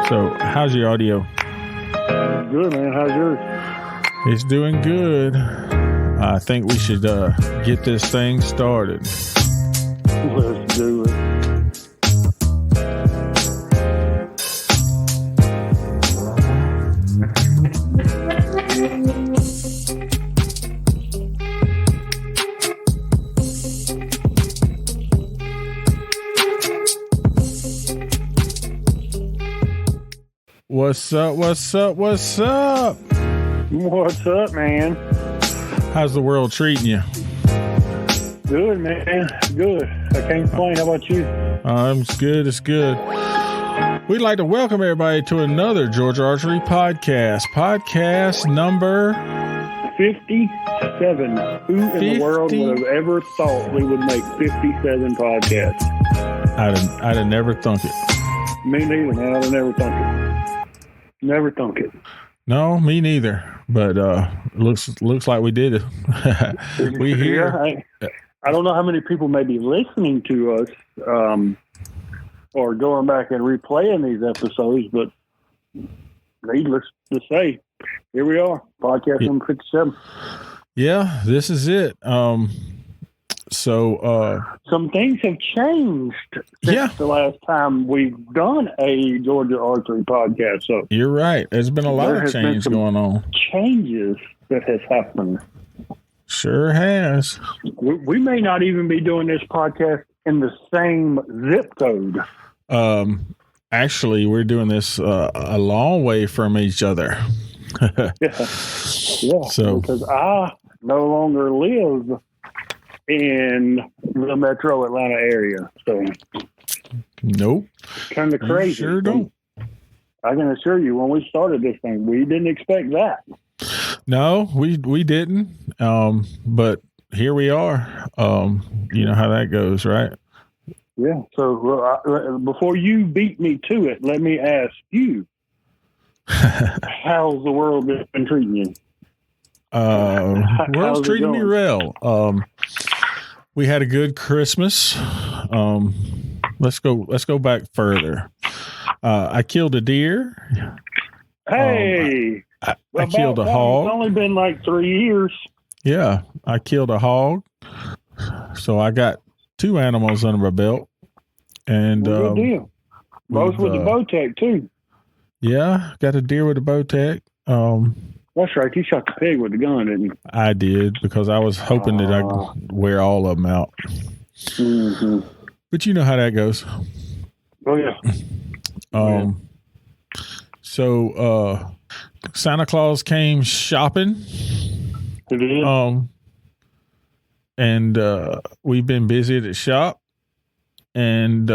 So, how's your audio? Good, man. How's yours? It's doing good. I think we should get this thing started. Let's do it. What's up? What's up? What's up? What's up, man? How's the world treating you? Good, man. Good. I can't complain. How about you? It's good. It's good. We'd like to welcome everybody to another Georgia Archery podcast. Podcast number 57. Who in the world would have ever thought we would make 57 podcasts? I'd have never thunk it. Me neither, man. I'd have never thunk it. Never thunk it. No, me neither. But looks like we did it. We here. Yeah, I don't know how many people may be listening to us or going back and replaying these episodes, but needless to say, here we are, podcast number 57. Yeah, this is it. So some things have changed since the last time we've done a Georgia Archery podcast. So you're right. There's been a lot of change going on. Changes that has happened. Sure has. We may not even be doing this podcast in the same zip code. Actually, we're doing this a long way from each other. Yeah. So because I no longer live in the metro Atlanta area, so nope, kind of crazy. You sure don't. I can assure you, when we started this thing, we didn't expect that. No, we didn't. But here we are. You know how that goes, right? Yeah. So before you beat me to it, let me ask you, how's the world been treating you? World's treating me well. We had a good Christmas. Let's go back further. I killed a deer. Hey, I killed a hog. It's only been like 3 years. Yeah, I killed a hog. So I got 2 animals under my belt. And good deal. Both with the Bowtech too. Yeah, got a deer with a Bowtech. That's right. You shot the pig with the gun, didn't you? I did, because I was hoping that I could wear all of them out. Mm-hmm. But you know how that goes. Oh, yeah. So Santa Claus came shopping. It is. And we've been busy at the shop. And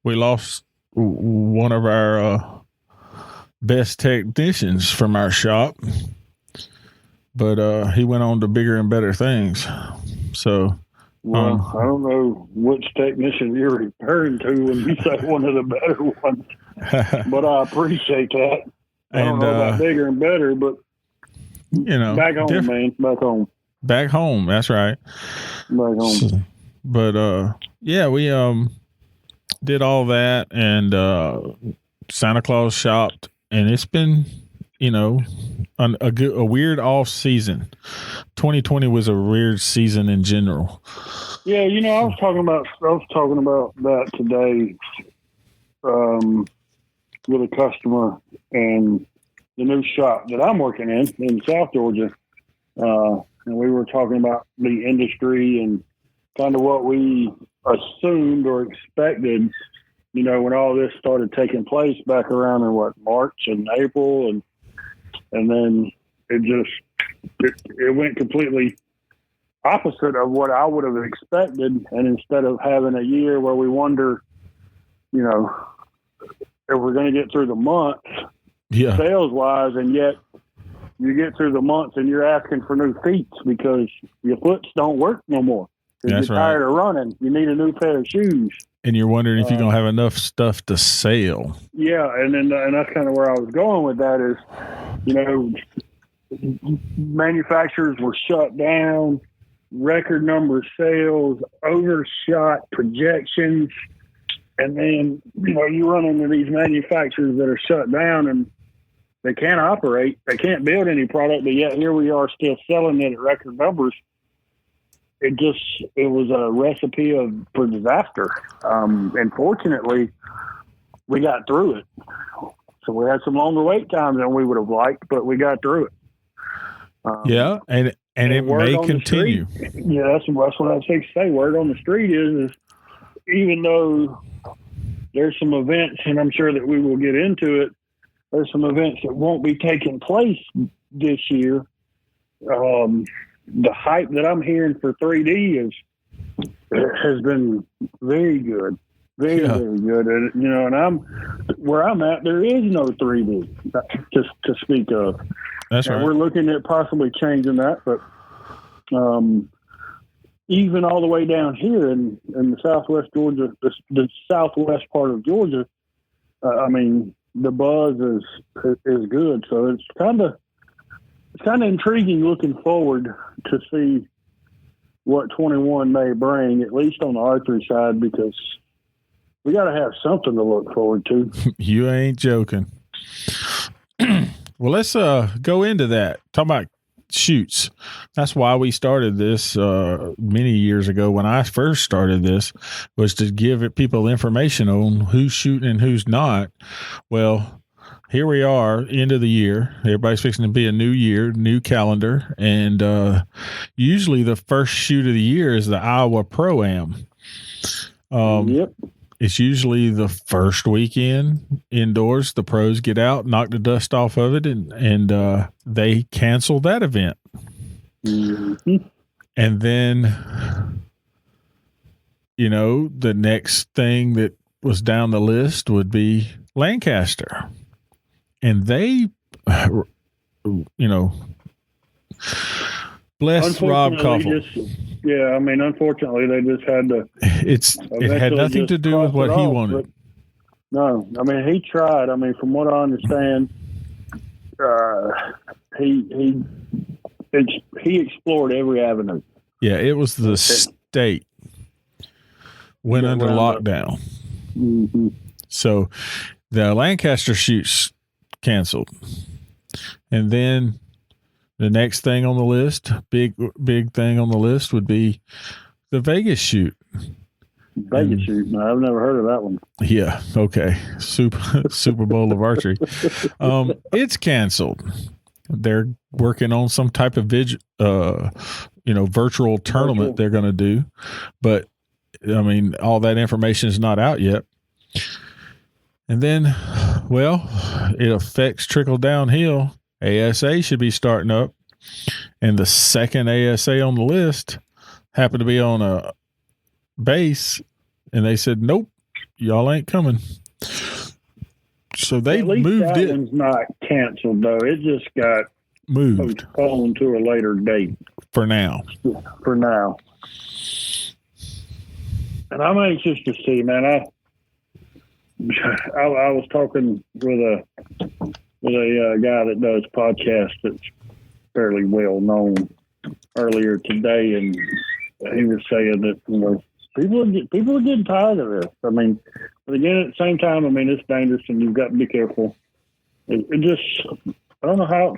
we lost one of our best technicians from our shop, but he went on to bigger and better things. So, well, I don't know which technician you're referring to when you say one of the better ones, but I appreciate that. I don't know about bigger and better, but you know, back home, man, back home. Back home, that's right. Back home. So, but yeah, we did all that, and Santa Claus shopped. And it's been, you know, a weird off season. 2020 was a weird season in general. Yeah, you know, I was talking about that today with a customer and the new shop that I'm working in South Georgia, and we were talking about the industry and kind of what we assumed or expected. You know, when all this started taking place back around in March and April, and then it went completely opposite of what I would have expected. And instead of having a year where we wonder, you know, if we're going to get through the month, sales wise, and yet you get through the months and you're asking for new feet because your foots don't work no more. You're tired of running. You need a new pair of shoes. And you're wondering if you're going to have enough stuff to sell. Yeah, and that's kind of where I was going with that is, you know, manufacturers were shut down, record number of sales, overshot projections, And then, you run into these manufacturers that are shut down and they can't operate. They can't build any product, but yet here we are still selling it at record numbers. It was a recipe for disaster. And fortunately, we got through it. So we had some longer wait times than we would have liked, but we got through it. Yeah, and it may continue. Yeah, that's what I was going to say. Word on the street is even though there's some events, and I'm sure that we will get into it, there's some events that won't be taking place this year. The hype that I'm hearing for 3D has been very good. Very good. And, and where I'm at, there is no 3D to speak of. That's right. We're looking at possibly changing that, but even all the way down here in the southwest Georgia, the southwest part of Georgia, the buzz is good. So it's kind of intriguing looking forward to see what 21 may bring, at least on the archery side, because we got to have something to look forward to. You ain't joking. Well, let's go into that. Talk about shoots. That's why we started this many years ago. When I first started this, was to give people information on who's shooting and who's not. Well, here we are, end of the year. Everybody's fixing to be a new year, new calendar, and usually the first shoot of the year is the Iowa Pro-Am. Yep. It's usually the first weekend indoors. The pros get out, knock the dust off of it, and they cancel that event. Mm-hmm. And then, the next thing that was down the list would be Lancaster. And they, bless Rob Koffel. Unfortunately, they just had to. It had nothing to do with what he wanted. No, he tried. From what I understand, he explored every avenue. Yeah, it was the state went under lockdown. Mm-hmm. So the Lancaster shoots canceled, and then the next thing on the list, big thing on the list, would be the Vegas shoot. Vegas shoot? No, I've never heard of that one. Yeah. Okay. Super Bowl of archery. It's canceled. They're working on some type of virtual tournament they're going to do, but all that information is not out yet. And then, it affects trickle downhill. ASA should be starting up, and the second ASA on the list happened to be on a base, and they said, "Nope, y'all ain't coming." So they moved it. One's not canceled though; it just got moved postponed to a later date. For now. And I'm anxious to see, man. I was talking with a guy that does podcasts that's fairly well known earlier today, and he was saying that people are getting tired of this. But again, at the same time, it's dangerous, and you've got to be careful. It just, I don't know how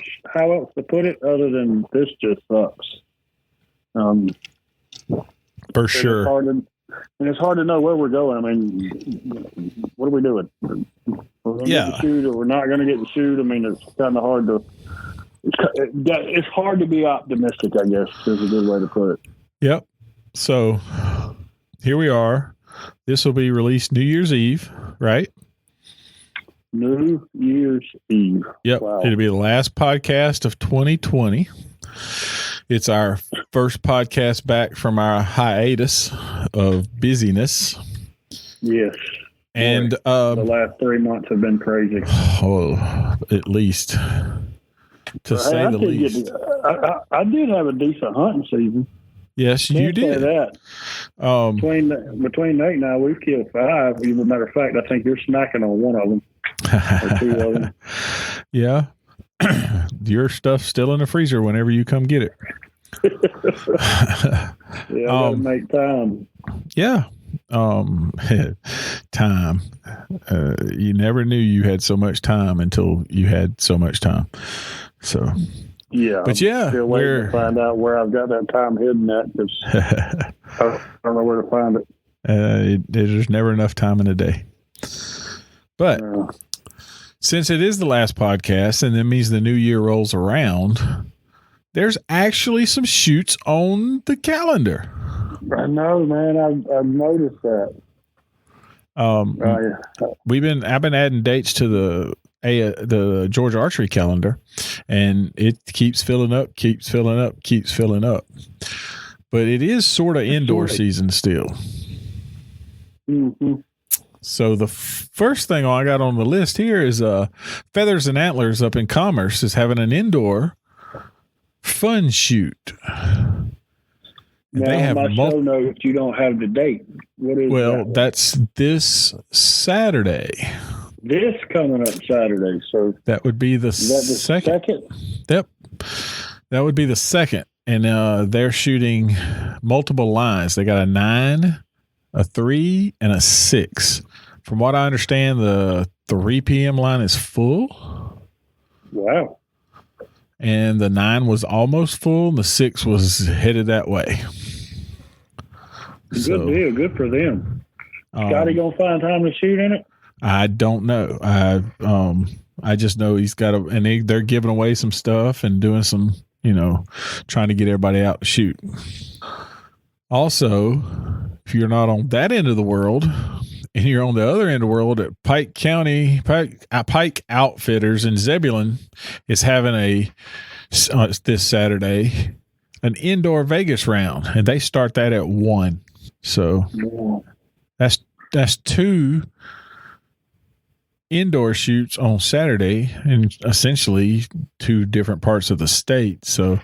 else to put it other than this just sucks. For sure. It's hard to know where we're going. What are we doing? We're going to get the shoot, or we're not going to get the shoot. It's kind of hard to. It's hard to be optimistic, I guess, is a good way to put it. Yep. So here we are. This will be released New Year's Eve, right? New Year's Eve. Yep. Wow. It'll be the last podcast of 2020. It's our first podcast back from our hiatus of busyness. Yes. And the last 3 months have been crazy. Oh, at least. To say the least. I did have a decent hunting season. Yes, you did. Say that. Between Nate and I, we've killed 5. As a matter of fact, I think you're snacking on one of them. Or 2 of them. Yeah. Your stuff's still in the freezer whenever you come get it. Yeah, I gotta make time. Yeah. Time. You never knew you had so much time until you had so much time. So, yeah. But yeah, I'm still waiting to find out where I've got that time hidden at, because I don't know where to find it. There's never enough time in a day. But since it is the last podcast, and that means the new year rolls around, there's actually some shoots on the calendar. I know, man. I've noticed that. I've been adding dates to the Georgia Archery calendar, and it keeps filling up. But it is sort of indoor season still. Mm-hmm. So the first thing I got on the list here is Feathers and Antlers up in Commerce is having an indoor fun shoot. Now, they have my show notes, you don't have the date. What is that? That's this Saturday. This coming up Saturday. So that would be the second. Yep. That would be the second. And they're shooting multiple lines. They got a 9, a 3, and a 6. From what I understand, the 3 p.m. line is full. Wow. And the 9 was almost full, and the 6 was headed that way. Good deal. Good for them. Scotty gonna find time to shoot in it? I don't know. I just know he's got and they're giving away some stuff and doing some, trying to get everybody out to shoot. Also, if you're not on that end of the world and you're on the other end of the world, at Pike Outfitters in Zebulon is having this Saturday an indoor Vegas round, and they start that at 1. So that's 2 indoor shoots on Saturday, and essentially 2 different parts of the state. So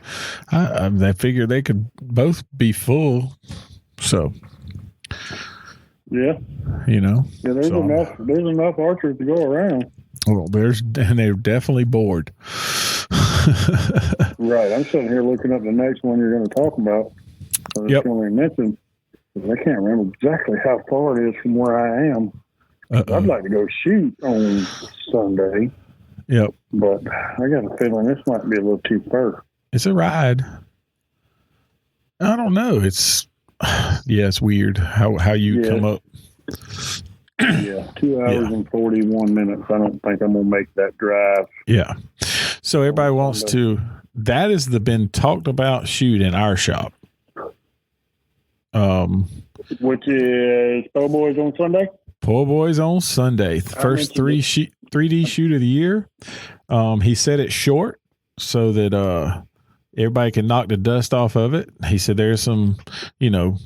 I figure they could both be full. So yeah, there's enough archers to go around. Well, and they're definitely bored. Right. I'm sitting here looking up the next one you're going to talk about. Yep. Mentioned. I can't remember exactly how far it is from where I am. I'd like to go shoot on Sunday. Yep. But I got a feeling this might be a little too far. It's a ride. I don't know. It's weird how you come up. Yeah, 2 hours and 41 minutes. I don't think I'm going to make that drive. Yeah. So everybody wants to, that is the been talked about shoot in our shop. Which is Po' Boys on Sunday? Po' Boys on Sunday. The first 3D shoot of the year. He said it's short so that everybody can knock the dust off of it. He said there's some,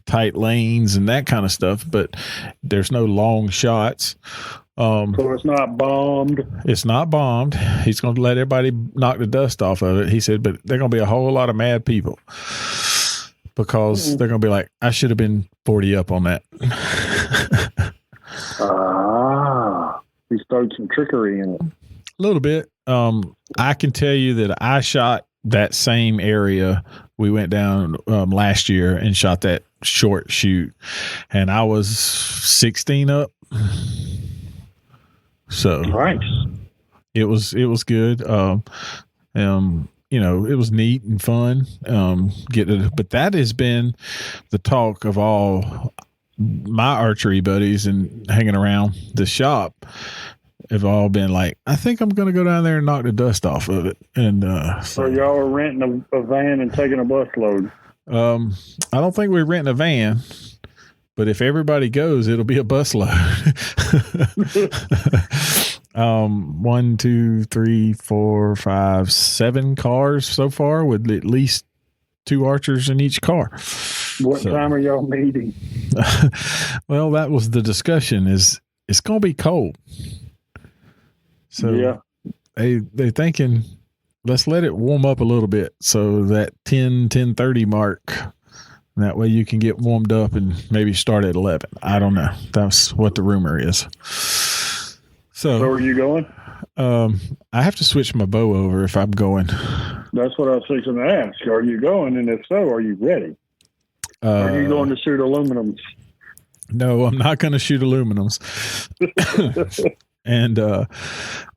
tight lanes and that kind of stuff, but there's no long shots. So it's not bombed? It's not bombed. He's going to let everybody knock the dust off of it. He said, but they're going to be a whole lot of mad people because they're going to be like, I should have been 40 up on that. He started some trickery in it. A little bit. I can tell you that I shot that same area. We went down last year and shot that short shoot, and I was 16 up. So nice. It was good. It was neat and fun. But that has been the talk of all my archery buddies and hanging around the shop. Have all been like, I think I'm going to go down there and knock the dust off of it. And so y'all are renting a van and taking a bus load? I don't think we're renting a van, but if everybody goes, it'll be a bus load. 1, 2, 3, 4, 5, 7 cars so far with at least 2 archers in each car. What time are y'all meeting? Well, that was the discussion. It's going to be cold. So yeah, they're thinking, let's let it warm up a little bit. So that 10:30 mark, that way you can get warmed up and maybe start at 11. I don't know. That's what the rumor is. So are you going? I have to switch my bow over if I'm going. That's what I was fixing to ask. Are you going? And if so, are you ready? Are you going to shoot aluminums? No, I'm not going to shoot aluminums. And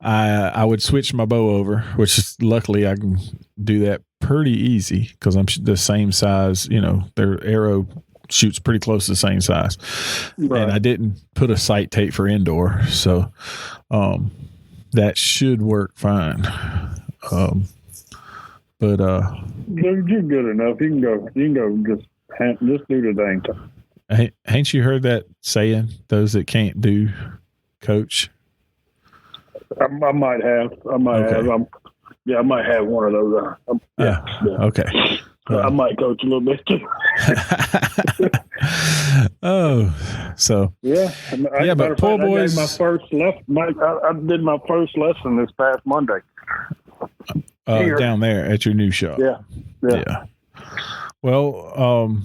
I would switch my bow over, which is luckily I can do that pretty easy because I'm the same size. Their arrow shoots pretty close to the same size. Right. And I didn't put a sight tape for indoor, so that should work fine. But you're good enough. You can go. Just do the dang thing. Ain't you heard that saying? Those that can't do, coach. I might have. I might have one of those. Okay. I might coach a little bit too. So but poor boys. I did my first lesson this past Monday. Down there at your new shop. Yeah. Well,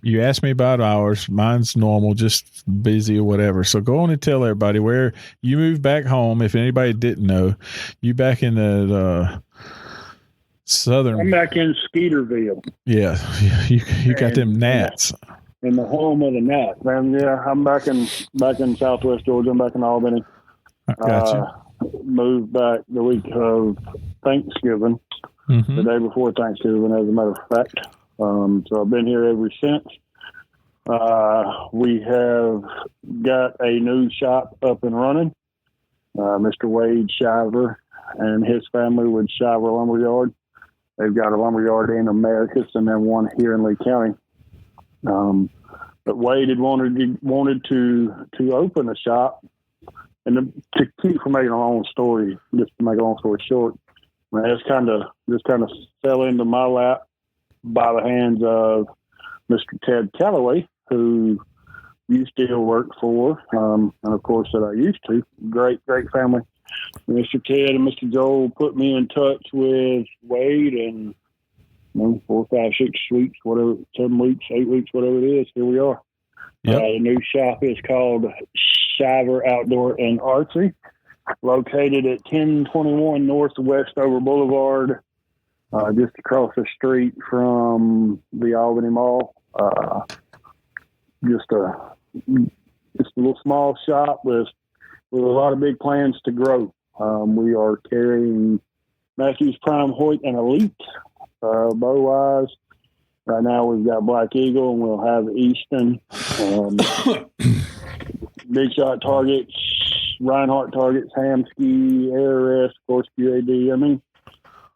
you asked me about ours. Mine's normal, just busy or whatever. So go on and tell everybody where you moved back home. If anybody didn't know, you back in the southern. I'm back in Skeeterville. Yeah, you got them gnats. In the home of the gnats, man. Yeah, I'm back in Southwest Georgia. I'm back in Albany. Gotcha. Moved back the week of Thanksgiving, the day before Thanksgiving, as a matter of fact. So I've been here ever since. We have got a new shop up and running. Mr. Wade Shiver and his family with Shiver Lumberyard. They've got a lumberyard in Americus and then one here in Lee County. But Wade had wanted to open a shop, and to keep from making a long story, just to make a long story short, it's kind of fell into my lap by the hands of Mr. Ted Calloway, who you still work for, and of course that I used to. Great family. Mr. Ted and Mr. Joel put me in touch with Wade, and 4, 5, 6 weeks, whatever, 7 weeks, 8 weeks, whatever it is, here we are. Yep. The new shop is called Shiver Outdoor and Archery, located at 1021 North Westover Boulevard, just across the street from the Albany Mall. Just a little small shop with a lot of big plans to grow. We are carrying Matthews Prime Hoyt and Elite bow-wise. Right now we've got Black Eagle, and we'll have Easton, Big Shot targets, Reinhardt targets, Hamsky, ARS, of course, QAD. I mean,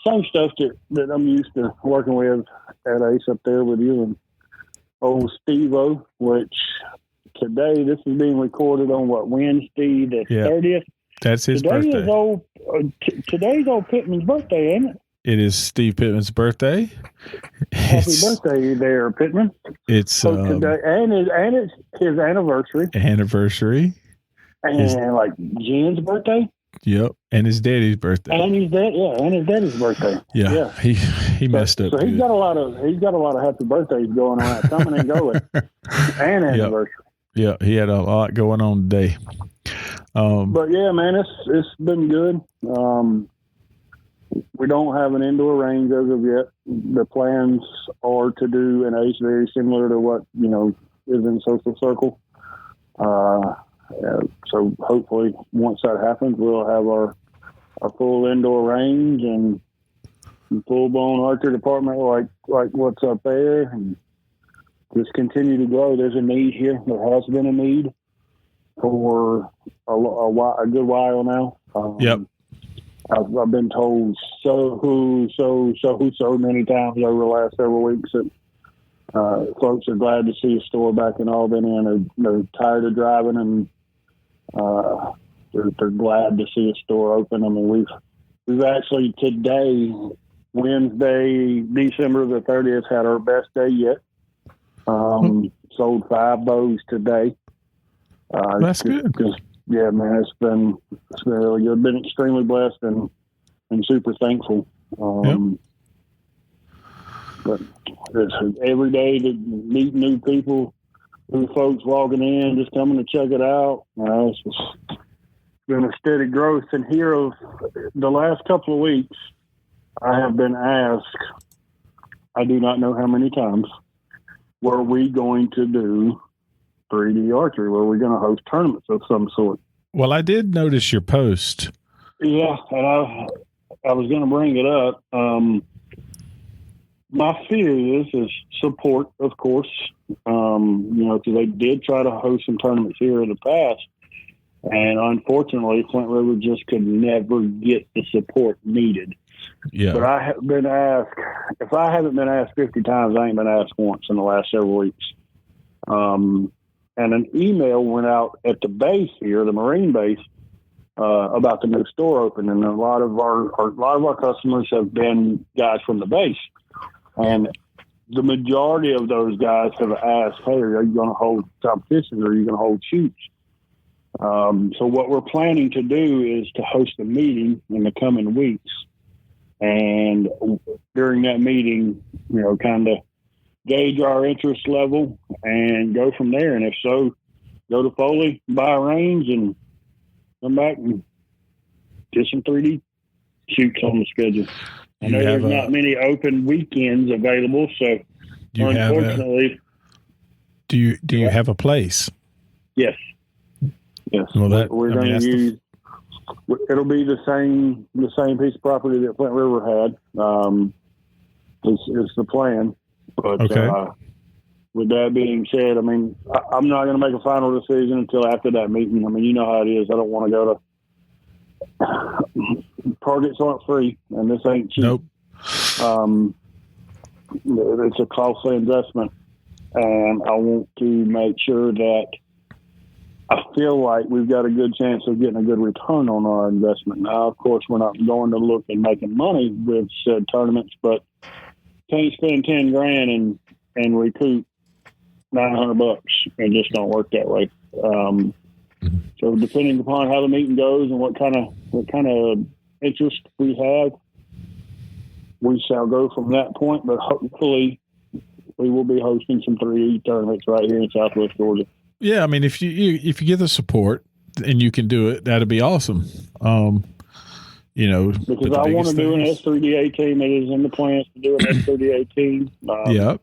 same stuff that I'm used to working with at Ace up there with you and old Steve-O, which today, this is being recorded on Wednesday the 30th. That's his birthday. Today's old Pittman's birthday, ain't it? It is Steve Pittman's birthday. Happy birthday there, Pittman. It's today, and it's his anniversary. And like Jen's birthday. Yep, and his daddy's birthday. And his daddy's birthday. Yeah. He messed up. So he's got a lot of happy birthdays going on, coming and going, and anniversary. Yeah, he had a lot going on today. But yeah, man, it's been good. We don't have an indoor range as of yet. The plans are to do an Ace very similar to what is in Social Circle. So hopefully, once that happens, we'll have our full indoor range and full blown archery department like what's up there, and just continue to grow. There's a need here. There has been a need for a good while now. Yep. I've been told so many times over the last several weeks that folks are glad to see a store back in Albany, and they're tired of driving, and they're glad to see a store open. I mean, we've actually today, Wednesday, December the 30th, had our best day yet. Sold 5 bows today. That's good. Yeah, man, it's been really good. Been extremely blessed and super thankful. But it's every day to meet new people, new folks walking in, just coming to check it out. It's just been a steady growth. And here of the last couple of weeks, I have been asked, I do not know how many times, were we going to do 3D archery, where we're going to host tournaments of some sort. Well, I did notice your post. Yeah, and I was going to bring it up. My fear is support, of course. Because they did try to host some tournaments here in the past, and unfortunately, Flint River just could never get the support needed. Yeah. But I have been asked. If I haven't been asked 50 times, I ain't been asked once in the last several weeks. And an email went out at the base here, the Marine base, about the new store opening. And a lot of our customers have been guys from the base, and the majority of those guys have asked, "Hey, are you going to hold competitions, or are you going to hold shoots?" So what we're planning to do is to host a meeting in the coming weeks, and during that meeting, kind of gauge our interest level and go from there. And if so, go to Foley, buy a range, and come back and get some 3D shoots on the schedule. I know there's not many open weekends available, so unfortunately. Do you have a place? Yes. Well, we're going to use. It'll be the same piece of property that Flint River had. Is the plan. But okay. With that being said, I mean, I'm not going to make a final decision until after that meeting. I mean, you know how it is. I don't want to go to. Targets aren't free, and this ain't cheap. Nope. It's a costly investment, and I want to make sure that I feel like we've got a good chance of getting a good return on our investment. Now, of course, we're not going to look at making money with said tournaments, but can't spend $10,000 and recoup $900. It just don't work that way. So depending upon how the meeting goes and what kind of interest we have, we shall go from that point. But hopefully, we will be hosting some 3D tournaments right here in Southwest Georgia. Yeah, I mean, if you get the support and you can do it, that'd be awesome. Because I want to do an S3DA team. It is in the plans to do an S3DA team. Yep.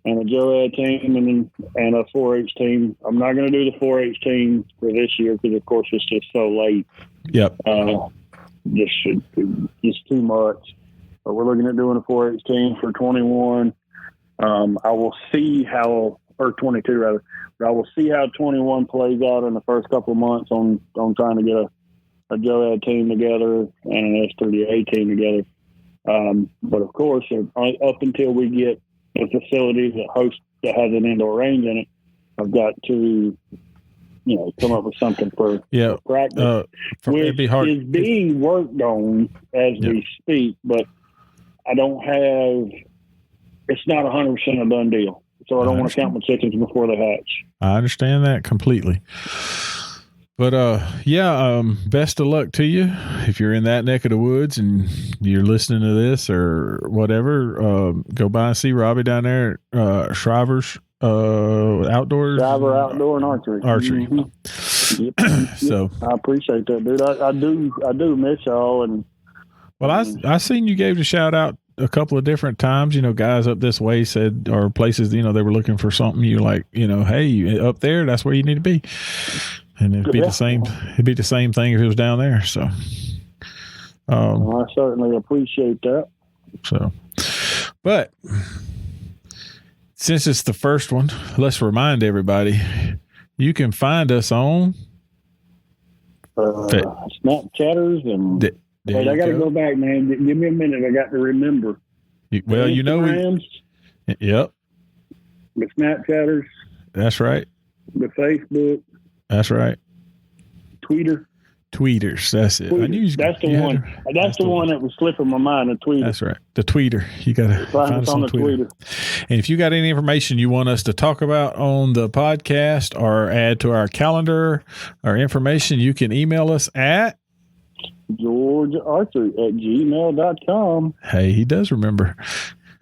And a JOAD team and a 4-H team. I'm not going to do the 4-H team for this year because, of course, it's just so late. Yep. Just too much. But we're looking at doing a 4-H team for 21. I will see how, or 22 rather. But I will see how 21 plays out in the first couple of months on trying to get a JOAD team together and an S3DA team together. But of course, up until we get the facility that has an indoor range in it, I've got to, come up with something for practice, which is being worked on as we speak. But I don't have. It's not 100% a done deal, so I don't want to count my chickens before they hatch. I understand that completely. But best of luck to you if you're in that neck of the woods and you're listening to this or whatever. Go by and see Robbie down there at Shriver's Outdoors. Shriver Outdoor and Archery. Mm-hmm. Yep. So I appreciate that, dude. I do miss y'all. And I seen you gave the shout out a couple of different times. Guys up this way said, or places they were looking for something. You're like, hey, up there, that's where you need to be. And it'd be the same. It'd be the same thing if it was down there. So, I certainly appreciate that. So, but since it's the first one, let's remind everybody you can find us on Snapchatters and. Wait, I got to go back, man. Give me a minute. I got to remember. Yep. The Snapchatters. That's right. The Facebook. That's right. Tweeters. That's it. I knew that's the one. That's the one that was slipping my mind. The tweeter. That's right. The tweeter. You got to find us on the tweeter. And if you got any information you want us to talk about on the podcast or add to our calendar or information, you can email us at GeorgiaArchery@gmail.com. Hey, he does remember.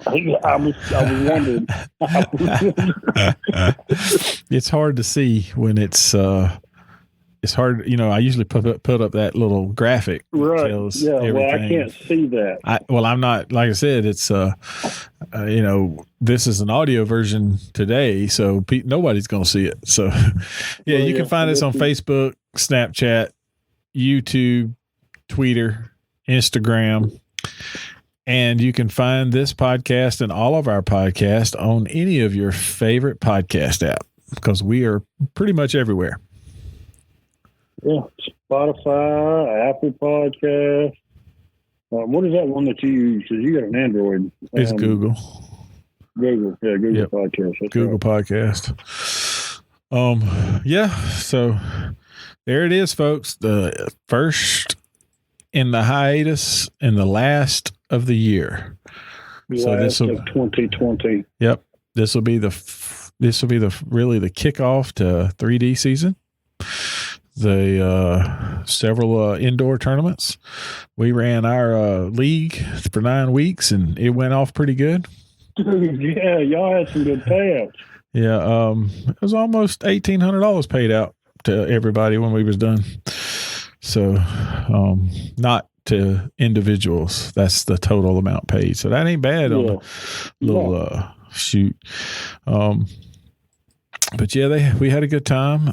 I was wondering. It's hard to see when it's it's hard. I usually put up that little graphic. Right. Tells yeah. everything. Well, I can't see that. I'm not, like I said, it's, this is an audio version today, so nobody's going to see it. So you can find us on Facebook, Snapchat, YouTube, Twitter, Instagram, and you can find this podcast and all of our podcasts on any of your favorite podcast app, because we are pretty much everywhere. Yeah, Spotify, Apple Podcast. What is that one that you use? Because you got an Android. It's Google. Google, yeah, Google Yep. Podcast. That's Google right. Podcast. So there it is, folks. The first in the hiatus and the last of the year. So this will 2020. Yep, this will be the really the kickoff to 3D season. The several indoor tournaments. We ran our league for 9 weeks, and it went off pretty good. Dude, yeah, y'all had some good payouts. Yeah, it was almost $1,800 paid out to everybody when we was done. So, not to individuals. That's the total amount paid. So that ain't bad on a little shoot. But yeah, we had a good time.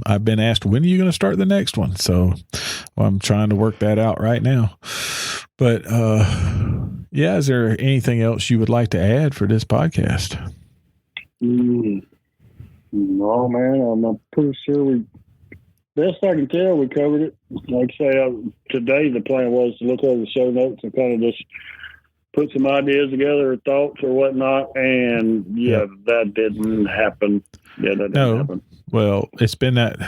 I've been asked, when are you going to start the next one? So I'm trying to work that out right now. But is there anything else you would like to add for this podcast? No, man, I'm pretty sure best I can tell, we covered it. Like I say, today the plan was to look over the show notes and kind of just put some ideas together or thoughts or whatnot. And that didn't happen. Yeah, that didn't happen. Well, it's been that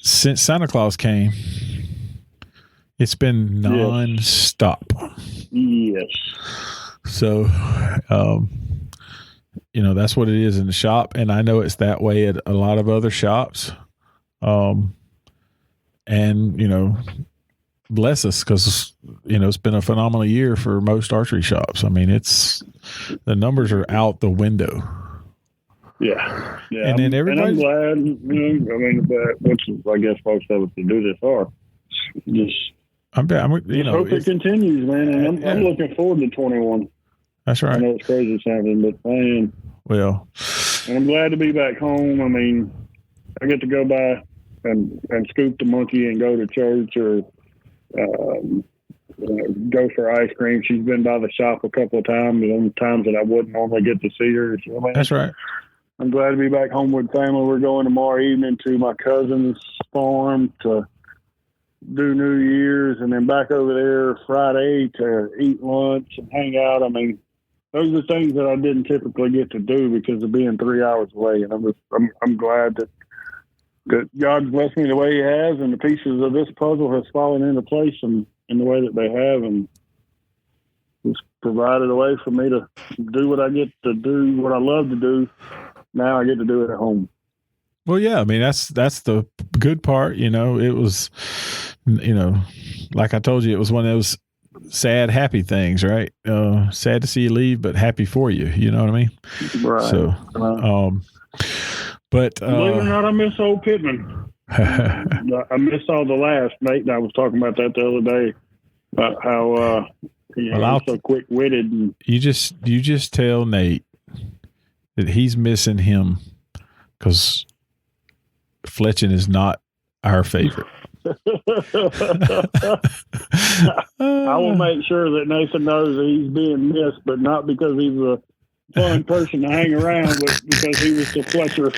since Santa Claus came, it's been nonstop. Yes. So, that's what it is in the shop. And I know it's that way at a lot of other shops. Bless us, because it's been a phenomenal year for most archery shops. I mean, the numbers are out the window. Yeah. And then I'm glad. Which I guess most of us that do this are. I'm hope it continues, man. And I'm looking forward to 21. That's right. I know it's crazy sounding, but man. Well, and I'm glad to be back home. I mean, I get to go by and scoop the monkey and go to church or go for ice cream. She's been by the shop a couple of times, and times that I wouldn't normally get to see her. So, man, that's right. I'm glad to be back home with family. We're going tomorrow evening to my cousin's farm to do New Year's, and then back over there Friday to eat lunch and hang out. I mean, those are things that I didn't typically get to do because of being 3 hours away. And I'm glad that God's blessed me the way He has, and the pieces of this puzzle has fallen into place in the way that they have, and it's provided a way for me to do what I get to do, what I love to do. Now I get to do it at home. Well, yeah, I mean, that's the good part. It was, like I told you, it was one of those sad, happy things, right? Sad to see you leave, but happy for you. You know what I mean? Right. So, but believe it or not, I miss old Pittman. I miss all the laughs. Nate and I was talking about that the other day. How he's so quick-witted. And you just tell Nate that he's missing him because fletching is not our favorite. I will make sure that Nathan knows that he's being missed, but not because he's a fun person to hang around, but because he was the Fletcher.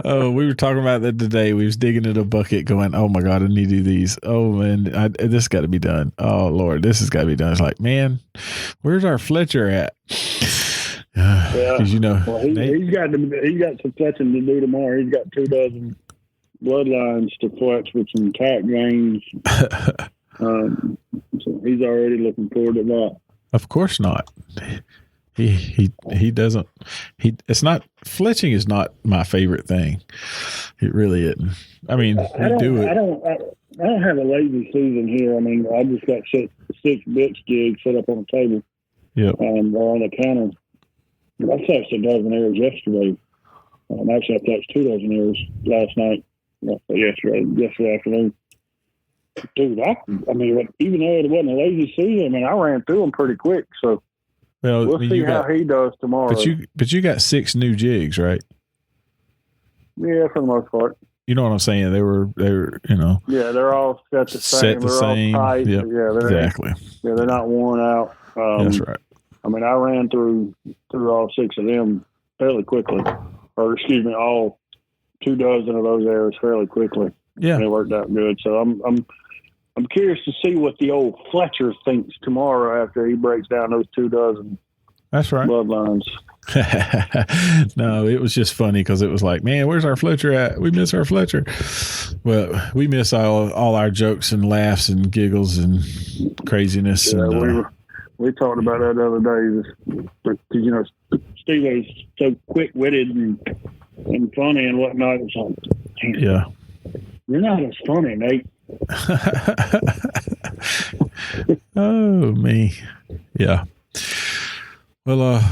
We were talking about that today. We was digging in a bucket going, oh my God, I need to do these. Oh man, this got to be done. Oh Lord, this has got to be done. It's like, man, where's our Fletcher at? Yeah, he's got some fletching to do tomorrow. He's got 2 dozen bloodlines to fletch with some tack gains. So he's already looking forward to that. Of course not. He doesn't. It's not, fletching is not my favorite thing. It really isn't. I mean, we do it. I don't have a lazy season here. I mean, I just got 6 bitch jigs set up on the table. Yep. Or on the counter. I fletched 12 arrows yesterday. Actually, I fletched 2 dozen arrows last night. yesterday afternoon. Dude, I mean, even though it wasn't a lazy season, I mean, I ran through them pretty quick. So we'll see how he does tomorrow. But you got 6 new jigs, right? Yeah, for the most part. You know what I'm saying? They were, Yeah, they're all set the same. They're all tight. Yep. Yeah, exactly. Yeah, they're not worn out. That's right. I mean, I ran through all 6 of them fairly quickly, or excuse me, all 24 of those errors fairly quickly. Yeah, and it worked out good. So I'm curious to see what the old Fletcher thinks tomorrow after he breaks down those 24. That's right. Bloodlines. No, it was just funny because it was like, man, where's our Fletcher at? We miss our Fletcher. Well, we miss all our jokes and laughs and giggles and craziness. Yeah, and, we talked about that the other day. Steve is so quick-witted and funny and whatnot. It's like, yeah, you're not as funny, Nate. Oh, me. Yeah. Well,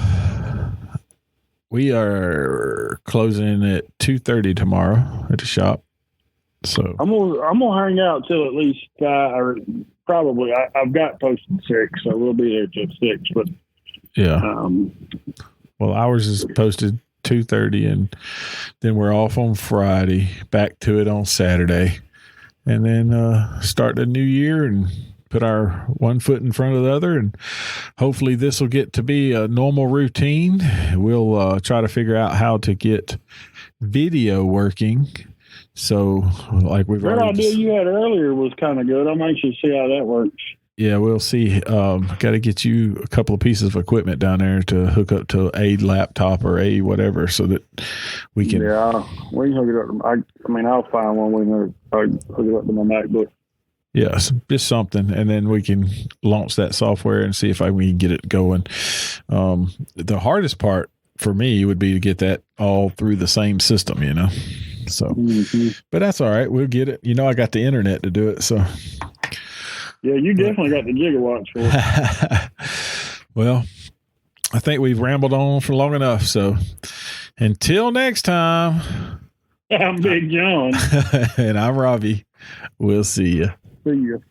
we are closing at 2:30 tomorrow at the shop. So I'm gonna hang out till at least 5, or probably I've got posted 6, so we'll be there till 6. But yeah, well, ours is posted 2:30, and then we're off on Friday. Back to it on Saturday, and then start the new year and put our one foot in front of the other, and hopefully this will get to be a normal routine. We'll try to figure out how to get video working. So, like we've that idea you had earlier was kind of good. I'm anxious to see how that works. Yeah, we'll see. Got to get you a couple of pieces of equipment down there to hook up to a laptop or a whatever, so that we can. Yeah, we can hook it up. I mean, I'll find one. We can hook it up to my MacBook. Yes, just something, and then we can launch that software and see if we can get it going. The hardest part for me would be to get that all through the same system, So, but that's all right. We'll get it. I got the internet to do it. So, yeah, you definitely got the gigawatts for it. Well, I think we've rambled on for long enough. So, until next time, I'm Big John, and I'm Robbie. We'll see you. See you.